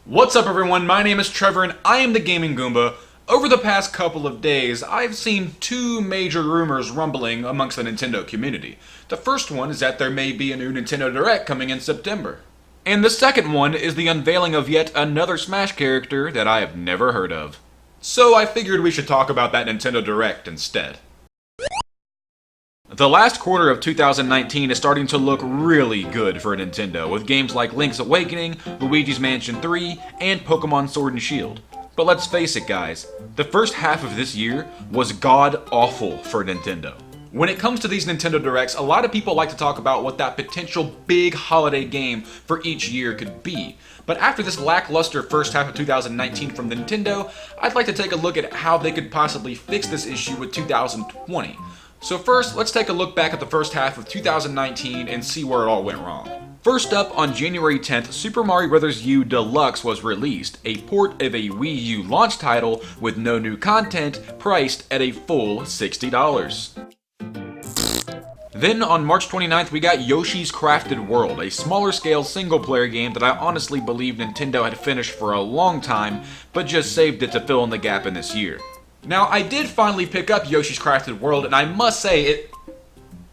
What's up everyone, my name is Trevor and I am the Gaming Goomba. Over the past couple of days, I've seen two major rumors rumbling amongst the Nintendo community. The first one is that there may be a new Nintendo Direct coming in September. And the second one is the unveiling of yet another Smash character that I have never heard of. So I figured we should talk about that Nintendo Direct instead. The last quarter of 2019 is starting to look really good for Nintendo, with games like Link's Awakening, Luigi's Mansion 3, and Pokemon Sword and Shield. But let's face it guys, the first half of this year was god-awful for Nintendo. When it comes to these Nintendo Directs, a lot of people like to talk about what that potential big holiday game for each year could be. But after this lackluster first half of 2019 from Nintendo, I'd like to take a look at how they could possibly fix this issue with 2020. So first, let's take a look back at the first half of 2019 and see where it all went wrong. First up, on January 10th, Super Mario Bros. U Deluxe was released, a port of a Wii U launch title with no new content, priced at a full $60. Then on March 29th, we got Yoshi's Crafted World, a smaller scale single player game that I honestly believe Nintendo had finished for a long time, but just saved it to fill in the gap in this year. Now, I did finally pick up Yoshi's Crafted World, and I must say it...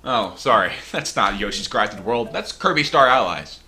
Oh, sorry, that's not Yoshi's Crafted World, that's Kirby Star Allies.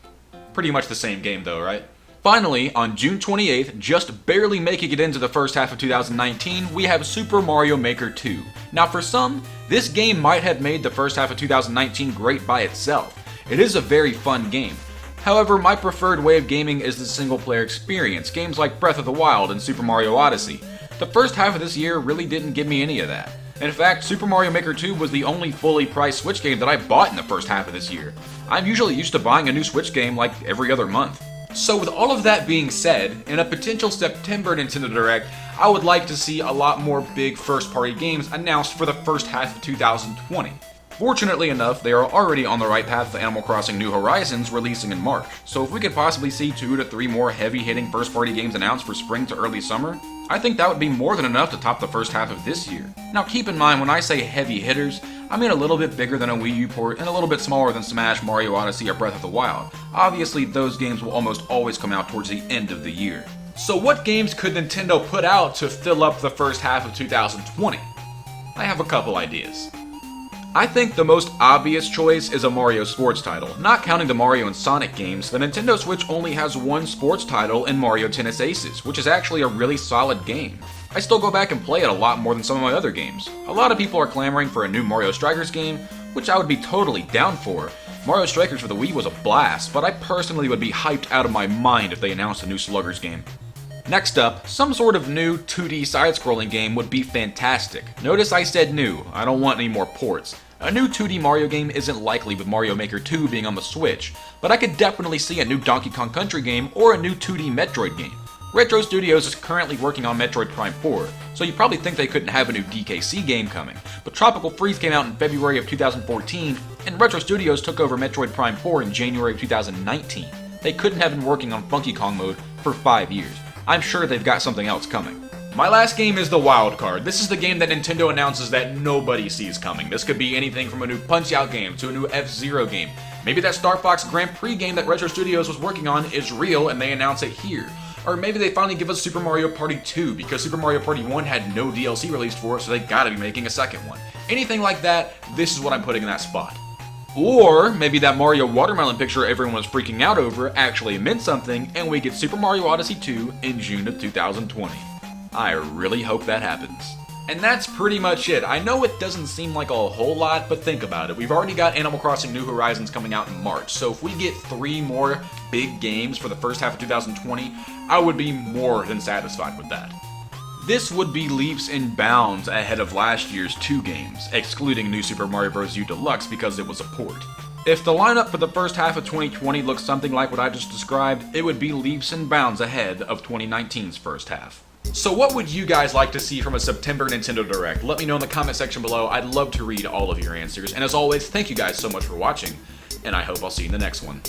Pretty much the same game though, right? Finally, on June 28th, just barely making it into the first half of 2019, we have Super Mario Maker 2. Now for some, this game might have made the first half of 2019 great by itself. It is a very fun game. However, my preferred way of gaming is the single player experience, games like Breath of the Wild and Super Mario Odyssey. The first half of this year really didn't give me any of that. In fact, Super Mario Maker 2 was the only fully priced Switch game that I bought in the first half of this year. I'm usually used to buying a new Switch game like every other month. So with all of that being said, in a potential September Nintendo Direct, I would like to see a lot more big first-party games announced for the first half of 2020. Fortunately enough, they are already on the right path to Animal Crossing New Horizons releasing in March, so if we could possibly see 2 to 3 more heavy-hitting first-party games announced for spring to early summer, I think that would be more than enough to top the first half of this year. Now keep in mind, when I say heavy hitters, I mean a little bit bigger than a Wii U port and a little bit smaller than Smash, Mario Odyssey, or Breath of the Wild. Obviously, those games will almost always come out towards the end of the year. So what games could Nintendo put out to fill up the first half of 2020? I have a couple ideas. I think the most obvious choice is a Mario sports title. Not counting the Mario and Sonic games, the Nintendo Switch only has one sports title in Mario Tennis Aces, which is actually a really solid game. I still go back and play it a lot more than some of my other games. A lot of people are clamoring for a new Mario Strikers game, which I would be totally down for. Mario Strikers for the Wii was a blast, but I personally would be hyped out of my mind if they announced a new Sluggers game. Next up, some sort of new 2D side-scrolling game would be fantastic. Notice I said new, I don't want any more ports. A new 2D Mario game isn't likely with Mario Maker 2 being on the Switch, but I could definitely see a new Donkey Kong Country game or a new 2D Metroid game. Retro Studios is currently working on Metroid Prime 4, so you probably think they couldn't have a new DKC game coming, but Tropical Freeze came out in February of 2014, and Retro Studios took over Metroid Prime 4 in January of 2019. They couldn't have been working on Funky Kong mode for 5 years. I'm sure they've got something else coming. My last game is the Wildcard. This is the game that Nintendo announces that nobody sees coming. This could be anything from a new Punch-Out game to a new F-Zero game. Maybe that Star Fox Grand Prix game that Retro Studios was working on is real and they announce it here. Or maybe they finally give us Super Mario Party 2 because Super Mario Party 1 had no DLC released for it, so they gotta be making a second one. Anything like that, this is what I'm putting in that spot. Or maybe that Mario watermelon picture everyone was freaking out over actually meant something and we get Super Mario Odyssey 2 in June of 2020. I really hope that happens. And that's pretty much it. I know it doesn't seem like a whole lot, but think about it. We've already got Animal Crossing New Horizons coming out in March, so if we get 3 more big games for the first half of 2020, I would be more than satisfied with that. This would be leaps and bounds ahead of last year's 2 games, excluding New Super Mario Bros. U Deluxe because it was a port. If the lineup for the first half of 2020 looks something like what I just described, it would be leaps and bounds ahead of 2019's first half. So what would you guys like to see from a September Nintendo Direct? Let me know in the comment section below. I'd love to read all of your answers. And as always, thank you guys so much for watching, and I hope I'll see you in the next one.